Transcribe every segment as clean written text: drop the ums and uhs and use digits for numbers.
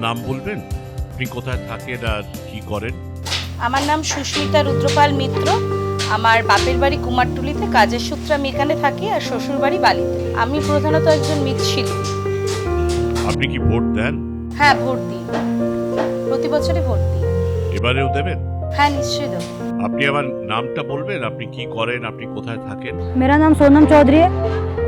নাম বলবেন? আপনি কোথায় থাকেন আর কি করেন? আমার নাম সুস্মিতা রুদ্রপাল মিত্র। আমার বাপের বাড়ি কুমারটুলিতে, কাজের সূত্রে আমি এখানে থাকি, আর শ্বশুর বাড়ি বালিতে। আমি প্রধানত একজন মৃৎশিল্পী। আপনি কি ভোট দেন? হ্যাঁ, ভোট দিই, প্রতি বছরই ভোট দিই। এবারেও দেবেন? হ্যাঁ, নিশ্চয়ই দেবো। আপনি আবার নামটা বলবেন, আপনি কি করেন, আপনি কোথায় থাকেন? मेरा नाम सोनम चौधरी है।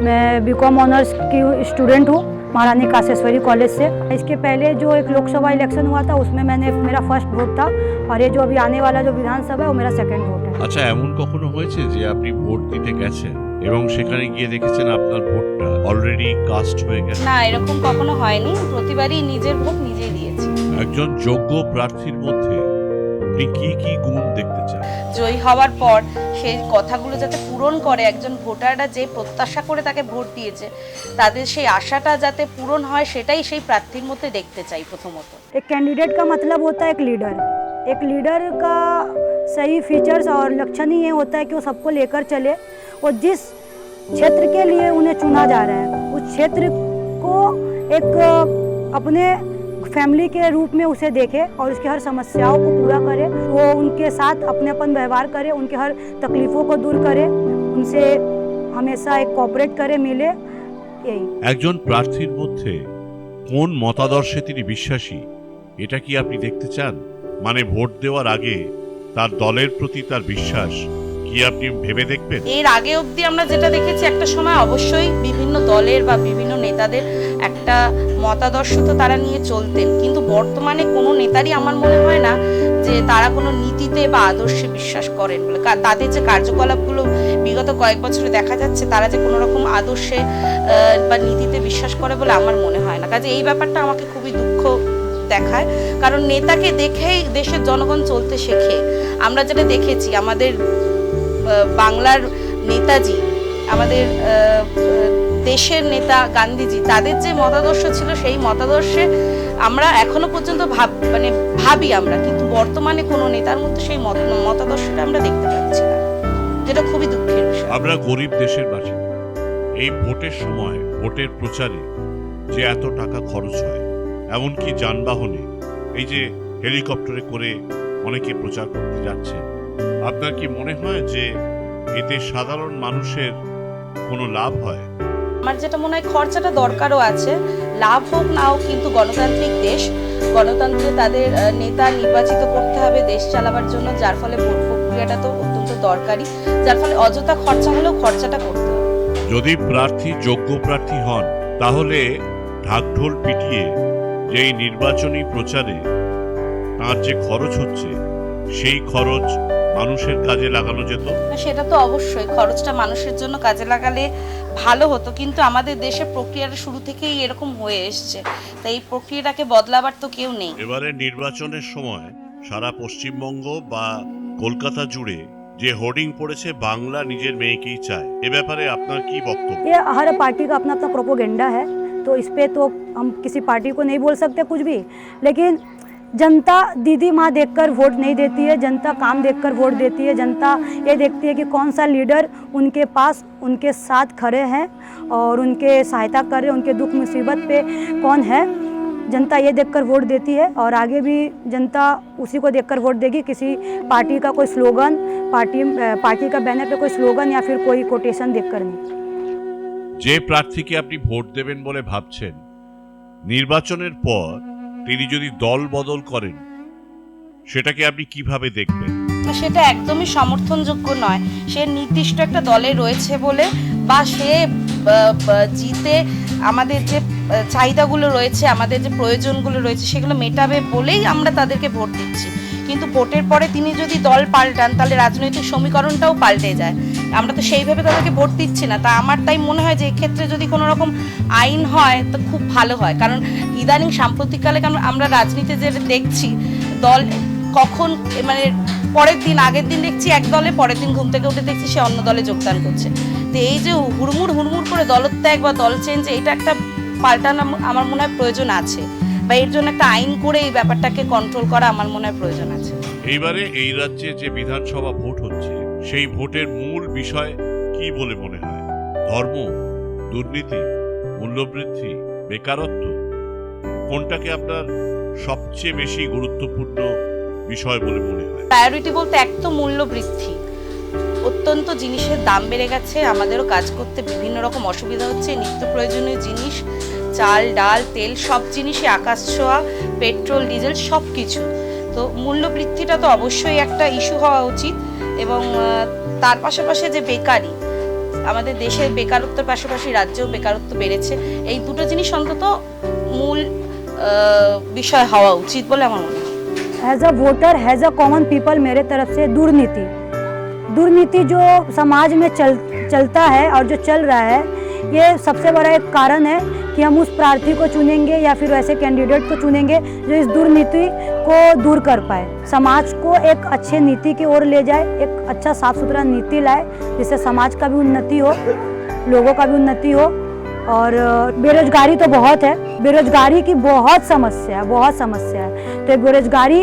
मैं बीकॉम ऑनर्स की स्टूडेंट हूँ महारानी कासेश्वरी कॉलेज से। इसके पहले जो एक लोकसभा इलेक्शन हुआ था उसमें मेरा फर्स्ट वोट था, और ये जो अभी आने वाला जो विधानसभा है वो मेरा सेकंड वोट है। আচ্ছা, এমন কখনো হয়েছে যে আপনি ভোট দিতে গেছেন এবং সেখানে গিয়ে দেখেছেন আপনার ভোটটা অলরেডি কাস্ট হয়ে গেছে? না, এরকম কখনো হয়নি। প্রতিবারই নিজের ভোট নিজেই দিয়েছি। একজন যোগ্য প্রার্থীর মধ্যে আপনি কি কি গুণ দেখতে চান? জয়ী হওয়ার পর সেই কথাগুলো যাতে পূরণ করে, একজন ভোটাররা যে প্রত্যাশা করে তাকে ভোট দিয়েছে তাদের সেই আশাটা যাতে পূরণ হয়, সেটাই সেই প্রার্থীর মধ্যে দেখতে চাই প্রথমত। एक कैंडिडेट का मतलब होता है एक लीडर का सही फीचर्स और लक्षण ही ये होता है कि वो सबको लेकर चले, और जिस क्षेत्र के लिए उन्हें चुना जा रहा है उस क्षेत्र को एक अपने फैमिली के रूप में उसे देखे और उसकी हर समस्याओं को पूरा करे, वो उनके साथ अपनेपन व्यवहार करे, उनके हर तकलीफ़ों को दूर करे, उनसे हमेशा एक कोऑपरेट करे, मिले, यही। একজন প্রার্থীর মধ্যে কোন মতাদর্শে তিনি বিশ্বাসী, এটা কি আপনি দেখতে চান? মানে ভোট দেওয়ার আগে তার দলের প্রতি তার বিশ্বাস কি আপনি ভেবে দেখবেন? এর আগে অবধি আমরা যেটা দেখেছি, একটা সময় অবশ্যই বিভিন্ন দলের বা বিভিন্ন নেতাদের একটা মতাদর্শ তো তারা নিয়ে চলতেন, কিন্তু বর্তমানে কোনো নেতারই আমার মনে হয় না যে তারা কোনো নীতিতে বা আদর্শে বিশ্বাস করেন বলে। তাদের যে কার্যকলাপগুলো বিগত কয়েক বছরে দেখা যাচ্ছে, তারা যে কোনো রকম আদর্শে বা নীতিতে বিশ্বাস করে বলে আমার মনে হয় না। কাজে এই ব্যাপারটা আমাকে খুবই দুঃখ দেখায়, কারণ নেতাকে দেখেই দেশের জনগণ চলতে শেখে। আমরা যেটা দেখেছি, আমাদের বাংলার নেতাজি, আমাদের দেশের নেতা গান্ধীজি, তাদের যে মতাদর্শ ছিল সেই মতাদর্শে আমরা এখনো পর্যন্ত ভাবি আমরা, কিন্তু বর্তমানে কোনো নেতার মধ্যে সেই মতাদর্শটা আমরা দেখতে পাচ্ছি না, যেটা খুবই দুঃখের বিষয়। আমরা গরিব দেশের বাসিন্দা। এই ভোটের সময় ভোটের প্রচারে যে এত টাকা খরচ হয়, এমনকি যানবাহনে, এই যে হেলিকপ্টারে করে অনেকে প্রচার করতে যাচ্ছে, আপনার কি মনে হয় যে এতে সাধারণ মানুষের কোনো লাভ হয়? আমার যেটা মনে হয়, খরচাটা দরকারও আছে, লাভ হোক না হোক, কিন্তু গণতান্ত্রিক দেশ, গণতন্ত্রে তাদের নেতা নির্বাচিত করতে হবে দেশ চালাবার জন্য, যার ফলে ভোট প্রক্রিয়াটা তো অত্যন্ত দরকারি, যার ফলে অযথা খরচা হলেও খরচাটা করতে হবে। যদি প্রার্থী যোগ্য প্রার্থী হন, তাহলে ঢাকঢোল পিটিয়ে যে এই নির্বাচনী প্রচারে তার যে খরচ হচ্ছে, সেই খরচ মানুষের কাজে লাগানো যেত। সেটা তো অবশ্যই, খরচটা মানুষের জন্য কাজে লাগালে ভালো হতো, কিন্তু আমাদের দেশের প্রক্রিয়াটা শুরু থেকেই এরকম হয়ে এসছে, তাই এই প্রক্রিয়াটাকে বদলাবার তো কেউ নেই। এবারে নির্বাচনের সময় সারা পশ্চিমবঙ্গ বা কলকাতা জুড়ে যে হোর্ডিং পড়েছে, বাংলা নিজের মেয়েকেই চায়, এ ব্যাপারে আপনার কি বক্তব্য? ये हर पार्टी का अपना अपना प्रोपोगेंडा है, तो इस पे तो हम किसी पार्टी को नहीं बोल सकते कुछ भी, लेकिन जनता दीदी माँ देखकर वोट नहीं देती है, जनता काम देखकर वोट देती है। जनता ये देखती है कि कौन सा लीडर उनके पास उनके साथ खड़े हैं और उनके सहायता कर रहे हैं, उनके दुख मुसीबत पे कौन है, जनता ये देखकर वोट देती है, और आगे भी जनता उसी को देखकर वोट देगी। किसी पार्टी का कोई स्लोगन, पार्टी का बैनर पे कोई स्लोगन या फिर कोई कोटेशन देखकर नहीं। যে প্রার্থীকে আপনি ভোট দেবেন বলে ভাবছেন, নির্বাচনের পর তিনি যদি দল বদল করেন, সেটাকে আপনি কিভাবে দেখবেন? সেটা একদমই সমর্থনযোগ্য নয়। সে নির্দিষ্ট একটা দলে রয়েছে বলে, বা সে জিতে আমাদের যে চাহিদাগুলো রয়েছে, আমাদের যে প্রয়োজনগুলো রয়েছে, সেগুলো মেটাবে বলেই আমরা তাদেরকে ভোট দিচ্ছি, কিন্তু ভোটের পরে তিনি যদি দল পাল্টান, তাহলে রাজনৈতিক সমীকরণটাও পাল্টে যায়। আমরা তো সেইভাবে তাদেরকে ভোট দিচ্ছি না। তাই মনে হয় যে এক্ষেত্রে যদি কোনো রকম আইন হয় তো খুব ভালো হয়, কারণ ইদানিং সাম্প্রতিককালে আমরা রাজনীতি যেটা দেখছি, দল কখন পরের দিন আগের দিন দেখছি এক দলে, পরের দিন ঘুম থেকে উঠে দেখছি সে অন্য দলে যোগদান করছে। তো এই যে হুড়মুড় করে দলত্যাগ বা দল চেঞ্জ, এটা একটা পাল্টানো আমার মনে হয় প্রয়োজন আছে, বা এর জন্য একটা আইন করে এই ব্যাপারটাকে কন্ট্রোল করা আমার মনে হয় প্রয়োজন আছে। এইবারে এই রাজ্যে যে বিধানসভা ভোট হচ্ছে, সেই ভোটের মূল বিষয় কি বলে মনে হয়? ধর্ম, দুর্নীতি, মূল্যবৃদ্ধি, বেকারত্ব, কোনটাকে আপনার সবচেয়ে বেশি গুরুত্বপূর্ণ বিষয় বলে মনে হয়? প্রায়োরিটি বলতে এক তো মূল্য বৃদ্ধি, অত্যন্ত জিনিসের দাম বেড়ে গেছে, আমাদেরও কাজ করতে বিভিন্ন রকম অসুবিধা হচ্ছে। নিত্য প্রয়োজনীয় জিনিস, চাল ডাল তেল সব জিনিসই আকাশ ছোঁয়া, পেট্রোল ডিজেল সব কিছু। তো মূল্য বৃদ্ধিটা তো অবশ্যই একটা ইস্যু হওয়া উচিত। এবং তার পাশাপাশি যে বেকারি, আমাদের দেশের বেকারত্বের পাশাপাশি রাজ্যেও বেকারত্ব বেড়েছে, এই দুটো জিনিস অন্তত মূল বিষয় হওয়া উচিত বলে আমার মনে হয়। As a voter, as a common people, मेरे तरफ से दुर्नीति जो समाज में चलता है और जो चल रहा है, ये सबसे बड़ा एक कारण है कि हम उस प्रार्थी को चुनेंगे या फिर ऐसे कैंडिडेट को चुनेंगे जो इस दुर्नीति को दूर कर पाए, समाज को एक अच्छे नीति की ओर ले जाए, एक अच्छा साफ सुथरा नीति लाए जिससे समाज का भी उन्नति हो, लोगों का भी उन्नति हो। और बेरोजगारी तो बहुत है, बेरोजगारी की बहुत समस्या है, तो बेरोजगारी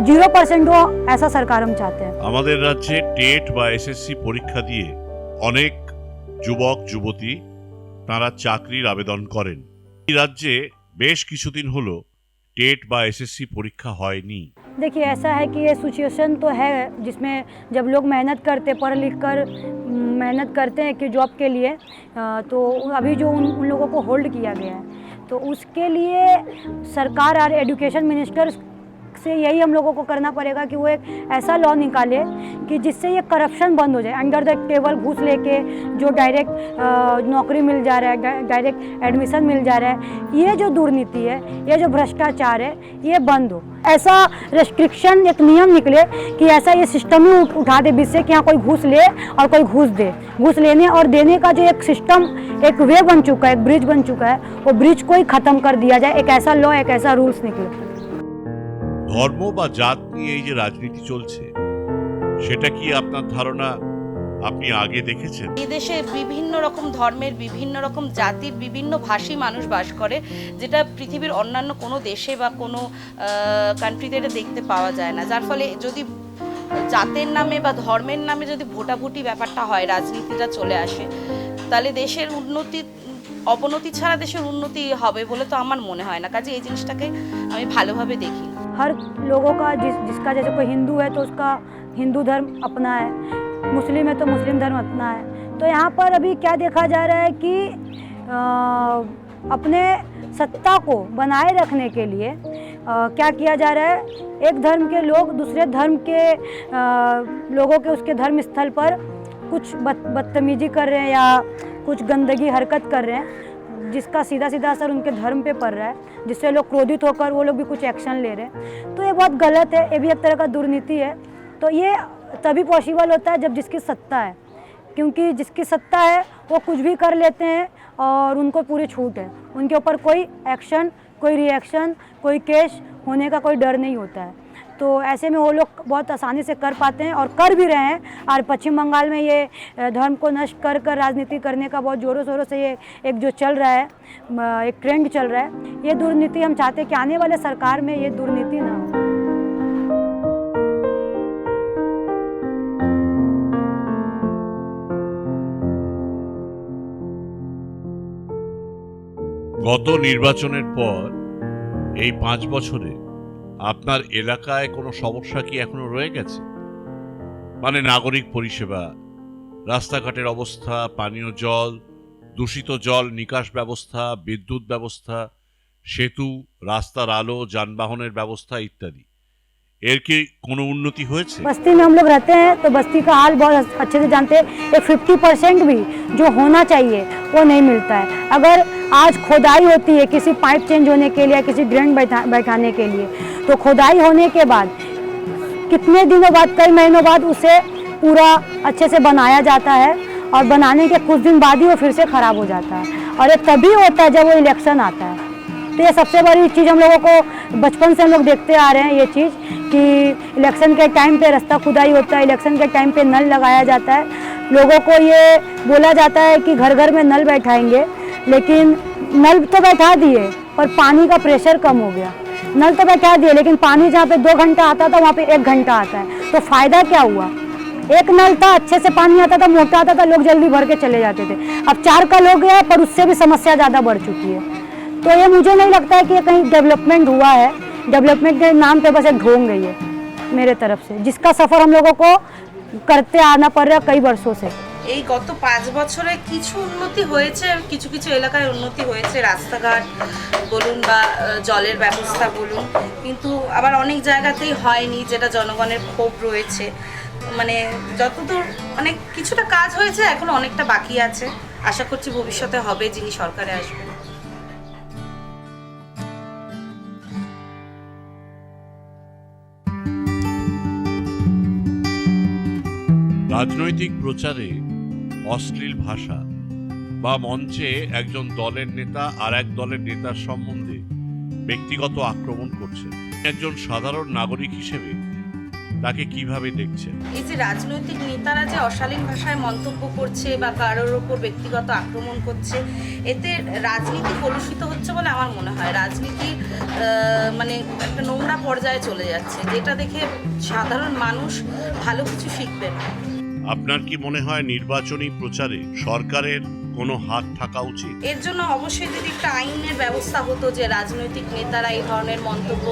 0% हो, ऐसा सरकार हम चाहते हैं। আমাদের রাজ্যে টেট বা এসএসসি পরীক্ষা দিয়ে অনেক যুবক যুবতী তারা চাকরির আবেদন করেন। এই রাজ্যে বেশ কিছুদিন হলো টেট বা এসএসসি পরীক্ষা হয়নি। देखिए, ऐसा है कि ये सिचुएशन तो है जिसमें जब लोग मेहनत करते, पढ़ लिख कर मेहनत करते हैं कि जॉब के लिए, तो अभी जो उन लोगों को होल्ड किया गया है, तो उसके लिए सरकार और एजुकेशन मिनिस्टर से यही हम लोगों को करना पड़ेगा कि वो एक ऐसा लॉ निकाले कि जिससे ये करप्शन बंद हो जाए। अंडर द टेबल घूस लेके जो डायरेक्ट नौकरी मिल जा रहा है, डायरेक्ट एडमिशन मिल जा रहा है, ये जो दुर्नीति है, ये जो भ्रष्टाचार है, ये बंद हो। ऐसा रेस्ट्रिक्शन, एक नियम निकले कि ऐसा ये सिस्टम ही उठा दे जिससे कि यहाँ कोई घूस ले और कोई घूस दे। घूस लेने और देने का जो एक सिस्टम, एक वे बन चुका है, एक ब्रिज बन चुका है, वो ब्रिज को ही ख़त्म कर दिया जाए। एक ऐसा लॉ, एक ऐसा रूल्स निकले। ধর্ম বা জাত নিয়ে এই যে রাজনীতি চলছে, সেটা কি আপনার ধারণা আপনি আগে দেখেছেন? এই দেশে বিভিন্ন রকম ধর্মের, বিভিন্ন রকম জাতির, বিভিন্ন ভাষী মানুষ বাস করে, যেটা পৃথিবীর অন্যান্য কোনো দেশে বা কোনো কান্ট্রিতে এটা দেখতে পাওয়া যায় না। যার ফলে যদি জাতের নামে বা ধর্মের নামে যদি ভোটাভুটি ব্যাপারটা হয়, রাজনীতিটা চলে আসে, তাহলে দেশের অবনতি ছাড়া দেশের উন্নতি হবে বলে তো আমার মনে হয় না। কাজে এই জিনিসটাকে আমি ভালোভাবে দেখি। हर लोगों का जिसका जैसे कोई हिंदू है तो उसका हिंदू धर्म अपना है, मुस्लिम है तो मुस्लिम धर्म अपना है। तो यहाँ पर अभी क्या देखा जा रहा है कि अपने सत्ता को बनाए रखने के लिए क्या किया जा रहा है, एक धर्म के लोग दूसरे धर्म के लोगों के उसके धर्म स्थल पर कुछ बदतमीजी कर रहे हैं या कुछ गंदगी हरकत कर रहे हैं, जिसका सीधा असर उनके धर्म पे पड़ रहा है, जिससे लोग क्रोधित होकर वो लोग भी कुछ एक्शन ले रहे हैं। तो ये बहुत गलत है, ये भी एक तरह का दुर्नीति है। तो ये तभी पॉसिबल होता है जब जिसकी सत्ता है, क्योंकि जिसकी सत्ता है वो कुछ भी कर लेते हैं और उनको पूरी छूट है, उनके ऊपर कोई एक्शन, कोई रिएक्शन, कोई केस होने का कोई डर नहीं होता है। तो ऐसे में वो लोग बहुत आसानी से कर पाते हैं और कर भी रहे हैं। और पश्चिम बंगाल में ये धर्म को नष्ट कर राजनीति करने का बहुत ज़ोरों शोरों से ये एक जो चल रहा है, एक ट्रेंड चल रहा है, ये दुर्नीति हम चाहते हैं कि आने वाले सरकार में ये दुर्नीति ना हो। গত নির্বাচনের পর এই 5 বছরে আপনার এলাকায় কোনো সমস্যা কি এখনো রয়ে গেছে? মানে নাগরিক পরিষেবা, রাস্তাঘাটের অবস্থা, পানীয় জল, দূষিত জল নিকাশ ব্যবস্থা, বিদ্যুৎ ব্যবস্থা, সেতু, রাস্তার আলো, যানবাহনের ব্যবস্থা ইত্যাদি, এর কি কোনো উন্নতি হয়েছে? बस्ती में हम लोग रहते हैं तो बस्ती का हाल बहुत अच्छे से जानते हैं। एक 50% भी जो होना चाहिए वो नहीं मिलता है। अगर आज खोदाई होती है किसी पाइप चेंज होने के लिए, किसी ड्रेन बैठाने के लिए, तो खोदाई होने के बाद कितने दिनों बाद, कई महीनों बाद उसे पूरा अच्छे से बनाया जाता है और बनाने के कुछ दिन बाद ही वो फिर से ख़राब हो जाता है। और ये तभी होता है जब वो इलेक्शन आता है। तो ये सबसे बड़ी चीज़ हम लोगों को बचपन से हम लोग देखते आ रहे हैं, ये चीज़ कि इलेक्शन के टाइम पे रास्ता खुदाई होता है, इलेक्शन के टाइम पे नल लगाया जाता है। लोगों को ये बोला जाता है कि घर घर में नल बैठाएंगे, लेकिन नल तो बैठा दिए पर पानी का प्रेशर कम हो गया। नल तो बैठा दिए लेकिन पानी जहाँ पे 2 घंटा आता था वहाँ पे 1 घंटा आता है। तो फ़ायदा क्या हुआ? एक नल था, अच्छे से पानी आता था, मोटा आता था, लोग जल्दी भर के चले जाते थे। अब 4 का लोग है पर उससे भी समस्या ज़्यादा बढ़ चुकी है। तो ये मुझे नहीं लगता है कि ये कहीं डेवलपमेंट हुआ है। डेवलपमेंट के नाम पे बस एक ढोंग गई है मेरे तरफ से, जिसका सफ़र हम लोगों को करते आना पड़ रहा है कई वर्षों से। এই গত 5 বছরে কিছু উন্নতি হয়েছে, কিছু কিছু এলাকায় উন্নতি হয়েছে, রাস্তাঘাট বলুন বা জলের ব্যবস্থা বলুন, কিন্তু আবার অনেক জায়গাতেই হয়নি, যেটা জনগণের ক্ষোভ রয়েছে। মানে যতদূর অনেক কিছুটা কাজ হয়েছে, এখন অনেকটা বাকি আছে। আশা করছি ভবিষ্যতে হবে, যিনি সরকারে আসবেন। রাজনৈতিক প্রচারে অশ্লীল ভাষা বা মঞ্চে একজন দলের নেতা আর এক দলের নেতার সম্বন্ধে ব্যক্তিগত আক্রমণ করছে, একজন সাধারণ নাগরিক হিসেবে তাকে কিভাবে দেখছেন? এই যে রাজনৈতিক নেতারা যে অশালীন ভাষায় মন্তব্য করছে বা কারোর ওপর ব্যক্তিগত আক্রমণ করছে, এতে রাজনীতি কলুষিত হচ্ছে বলে আমার মনে হয়। রাজনীতি মানে একটা নোংরা পর্যায়ে চলে যাচ্ছে, যেটা দেখে সাধারণ মানুষ ভালো কিছু শিখবে না। আপনার কি মনে হয় নির্বাচনী প্রচারে সরকারের কোনো হাত থাকা উচিত? এর জন্য অবশ্যই যদি একটা আইনের ব্যবস্থা হতো, যে রাজনৈতিক নেতারা এই ধরনের মন্তব্য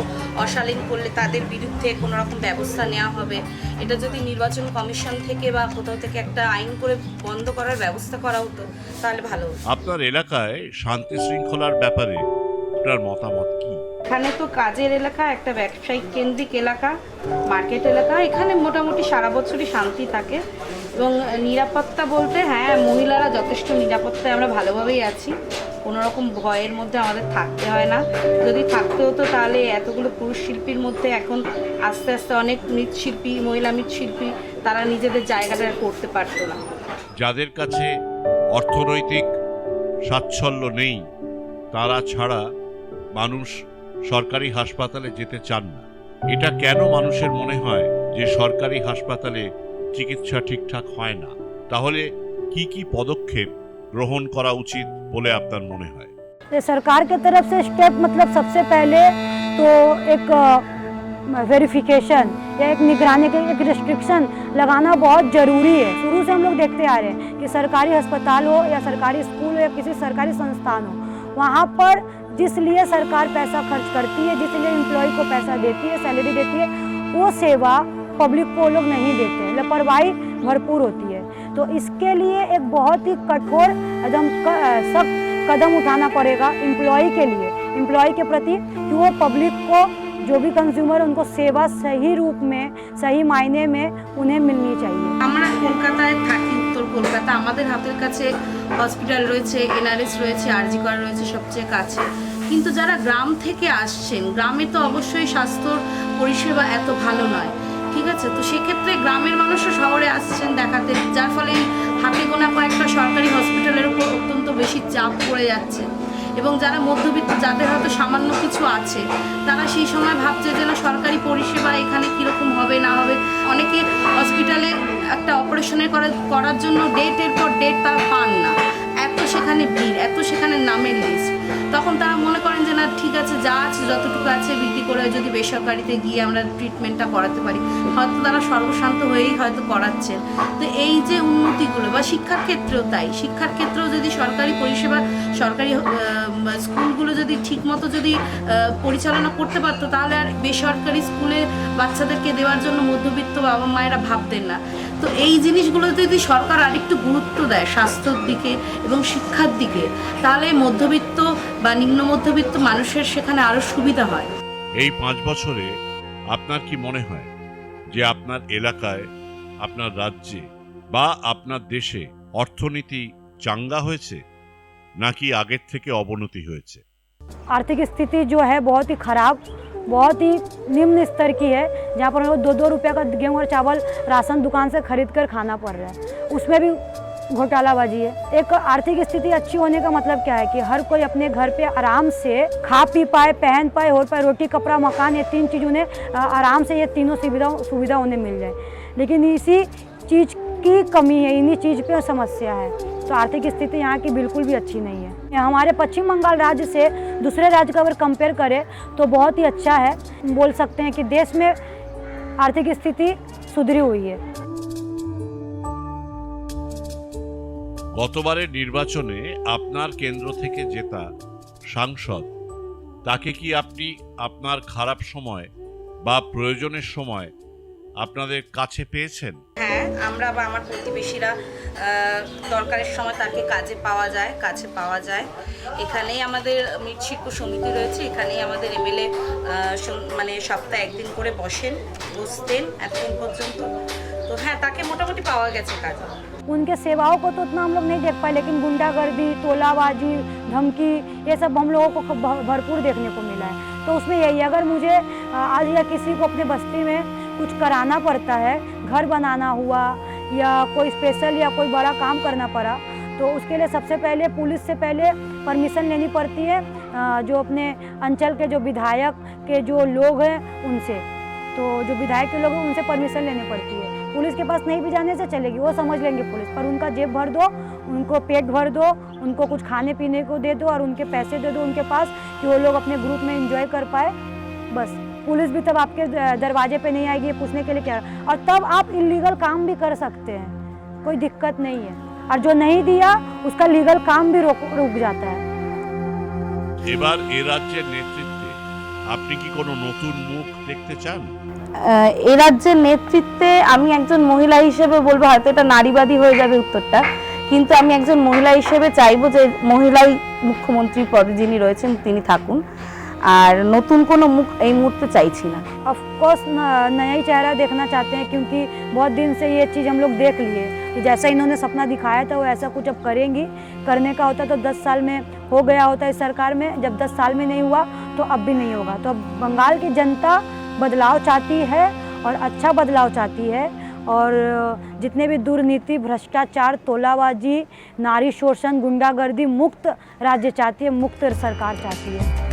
অশালীন করলে তাদের বিরুদ্ধে কোনো রকম ব্যবস্থা নেওয়া হবে, এটা যদি নির্বাচন কমিশন থেকে বা কোথাও থেকে একটা আইন করে বন্ধ করার ব্যবস্থা করা হতো, তাহলে ভালো হতো। আপনার এলাকায় শান্তি শৃঙ্খলার ব্যাপারে আপনার মতামত কি? এখানে তো কাজের এলাকা, একটা ব্যবসায়িক কেন্দ্রিক এলাকা, মার্কেট এলাকা, এখানে মোটামুটি সারা বছরই শান্তি থাকে। এবং নিরাপত্তা বলতে হ্যাঁ, মহিলারা যথেষ্ট নিরাপত্তায় আমরা ভালোভাবেই আছি, কোনো রকম ভয়ের মধ্যে আমাদের থাকতে হয় না। যদি থাকতে হতো তাহলে এতগুলো পুরুষ শিল্পীর মধ্যে এখন আস্তে আস্তে অনেক মৃৎশিল্পী, মহিলা মৃৎশিল্পী, তারা নিজেদের জায়গাটা করতে পারতো না। যাদের কাছে অর্থনৈতিক স্বাচ্ছল্য নেই, তারা ছাড়া মানুষ সরকারি হাসপাতালে যেতে চান না। এটা কেন মানুষের মনে হয় যে সরকারি হাসপাতালে চিকিৎসা ঠিকঠাক হয় না? তাহলে কি কি পদক্ষেপ গ্রহণ করা উচিত বলে আপনার মনে হয়? सरकार के तरफ से स्टेप मतलब सबसे पहले तो एक वेरिफिकेशन या एक निगरानी के एक रिस्ट्रिक्शन लगाना बहुत ज़रूरी है। शुरू से हम लोग देखते आ रहे हैं कि सरकारी अस्पताल हो या सरकारी स्कूल हो या किसी सरकारी संस्थान हो, वहाँ पर जिस लिए सरकार पैसा खर्च करती है, जिस लिए एम्प्लॉय को पैसा देती है, सैलरी देती है, वो सेवा पब्लिक को लोग नहीं देते, लापरवाही भरपूर होती है। तो इसके लिए एक बहुत ही कठोर एकदम सख्त कदम उठाना पड़ेगा एम्प्लॉय के लिए, एम्प्लॉय के प्रति, कि वो पब्लिक को, जो भी कंज्यूमर, उनको सेवा सही रूप में, सही मायने में उन्हें मिलनी चाहिए। আমরা কলকাতায় থাকি, উত্তর কলকাতা, আমাদের হাতের কাছে হসপিটাল রয়েছে, এনআরএস রয়েছে, আরজি কর রয়েছে সবচেয়ে কাছে। কিন্তু যারা গ্রাম থেকে আসছেন, গ্রামে তো অবশ্যই স্বাস্থ্য পরিষেবা এত ভালো নয়, ঠিক আছে? তো সেক্ষেত্রে গ্রামের মানুষও শহরে আসছেন দেখাতে, যার ফলে হাতে গোনা কয়েকটা সরকারি হসপিটালের উপর অত্যন্ত বেশি চাপ পড়ে যাচ্ছে। এবং যারা মধ্যবিত্ত, যাদের হয়তো সামান্য কিছু আছে, তারা সেই সময় ভাবছে যে না, সরকারি পরিষেবা এখানে কীরকম হবে না হবে। অনেকে হসপিটালে একটা অপারেশনের করার জন্য ডেটের পর ডেট তারা পান না, এত সেখানে ভিড়, এত সেখানে নামের লিস্ট। তখন তারা মনে করেন যে না, ঠিক আছে, যা আছে যতটুকু আছে বিক্রি করে যদি বেসরকারিতে গিয়ে আমরা ট্রিটমেন্টটা করাতে পারি, হয়তো তারা সর্বশান্ত হয়েই হয়তো করাচ্ছেন। তো এই যে উন্নতিগুলো, বা শিক্ষার ক্ষেত্রেও তাই, শিক্ষার ক্ষেত্রেও যদি সরকারি পরিষেবা, সরকারি স্কুলগুলো যদি ঠিকমতো যদি পরিচালনা করতে পারতো, তাহলে আর বেসরকারি স্কুলে বাচ্চাদেরকে দেওয়ার জন্য মধ্যবিত্ত বাবা মায়েরা ভাবতেন না। তো এই জিনিসগুলো যদি সরকার আরেকটু গুরুত্ব দেয় স্বাস্থ্যর দিকে এবং শিক্ষার দিকে, তাহলে মধ্যবিত্ত বা নিম্ন মধ্যবিত্ত মানুষের সেখানে আরো সুবিধা হয়। এই 5 বছরে আপনার কি মনে হয় যে আপনার এলাকায়, আপনার রাজ্যে বা আপনার দেশে অর্থনীতি চাঙ্গা হয়েছে নাকি আগের থেকে অবনতি হয়েছে? आर्थिक स्थिति जो है बहुत ही ख़राब, बहुत ही निम्न स्तर की है, जहाँ पर हमें 2-2 रुपये का गेहूँ और चावल राशन दुकान से खरीद कर खाना पड़ रहा है, उसमें भी घोटालाबाजी है। एक आर्थिक स्थिति अच्छी होने का मतलब क्या है कि हर कोई अपने घर पे आराम से खा पी पाए, पहन पाए, हो पाए, रोटी कपड़ा मकान, ये 3 चीज़ उन्हें आराम से, ये तीनों सुविधा उन्हें मिल जाए। लेकिन इसी चीज़ की कमी है, इन्हीं चीज़ पे समस्या है। तो आर्थिक स्थिति यहाँ की बिल्कुल भी अच्छी नहीं है। हमारे पश्चिम बंगाल राज्य से दूसरे राज्य का अगर कंपेयर करें तो बहुत ही अच्छा है। बोल सकते हैं कि देश में आर्थिक स्थिति सुधरी हुई है। গতবারের নির্বাচনে আপনার কেন্দ্র থেকে জেতা সাংসদ, তাকে কি আপনি আপনার খারাপ সময় বা প্রয়োজনের সময় আপনাদের কাছে পেয়েছেন? হ্যাঁ, আমরা বা আমার প্রতিবেশীরা দরকারের সময় তাকে কাছে পাওয়া যায়। এখানেই আমাদের মৃৎশিল্প সমিতি রয়েছে, এখানেই আমাদের এমএলএ মানে সপ্তাহে একদিন করে বসতেন এতদিন পর্যন্ত। তো হ্যাঁ, তাকে মোটামুটি পাওয়া গেছে কাজে। उनके सेवाओं को तो उतना हम लोग नहीं देख पाए, लेकिन गुंडागर्दी, तोलाबाजी, धमकी, ये सब हम लोगों को भरपूर देखने को मिला है। तो उसमें यही, अगर मुझे आज या किसी को अपने बस्ती में कुछ कराना पड़ता है, घर बनाना हुआ या कोई स्पेशल या कोई बड़ा काम करना पड़ा, तो उसके लिए सबसे पहले पुलिस से पहले परमिशन लेनी पड़ती है, जो अपने अंचल के जो विधायक के जो लोग हैं उनसे। तो जो विधायक के लोग हैं उनसे परमिशन लेनी पड़ती है। पुलिस के पास नहीं भी जाने से चलेगी, वो समझ लेंगे पुलिस, पर उनका जेब भर दो, उनको पेट भर दो, उनको कुछ खाने पीने को दे दो और उनके पैसे दे दो उनके पास कि वो लोग अपने ग्रुप में एंजॉय कर पाए। बस पुलिस भी तब आपके दरवाजे पे नहीं आएगी पूछने के लिए क्या, और तब आप इलीगल काम भी कर सकते हैं, कोई दिक्कत नहीं है। और जो नहीं दिया उसका लीगल काम भी रुक जाता है। এবার এ রাজ্যের নেতৃত্বে আপনি কি কোনো নতুন মুখ দেখতে চান? এ রাজ্যের নেতৃত্বে আমি একজন মহিলা হিসেবে বলবো, হয়তো এটা নারীবাদী হয়ে যাবে উত্তরটা, কিন্তু আমি একজন মহিলা হিসেবে চাইবো যে মহিলাই মুখ্যমন্ত্রী পদে যিনি রয়েছেন তিনি থাকুন, আর নতুন কোনো মুখ এই মুহূর্তে চাইছি না। ऑफकोर्स नया ही चेहरा देखना चाहते हैं, क्योंकि बहुत दिन से ये चीज़ हम लोग देख लिए कि जैसा इन्होंने सपना दिखाया था वो ऐसा कुछ अब करेंगी। करने का होता तो 10 साल में हो गया होता इस सरकार में, जब 10 साल में नहीं हुआ तो अब भी नहीं होगा। तो अब बंगाल की जनता बदलाव चाहती है और अच्छा बदलाव चाहती है, और जितने भी दुर्नीति, भ्रष्टाचार, तोलाबाजी, नारी शोषण, गुंडागर्दी मुक्त राज्य चाहती है, मुक्त सरकार चाहती है।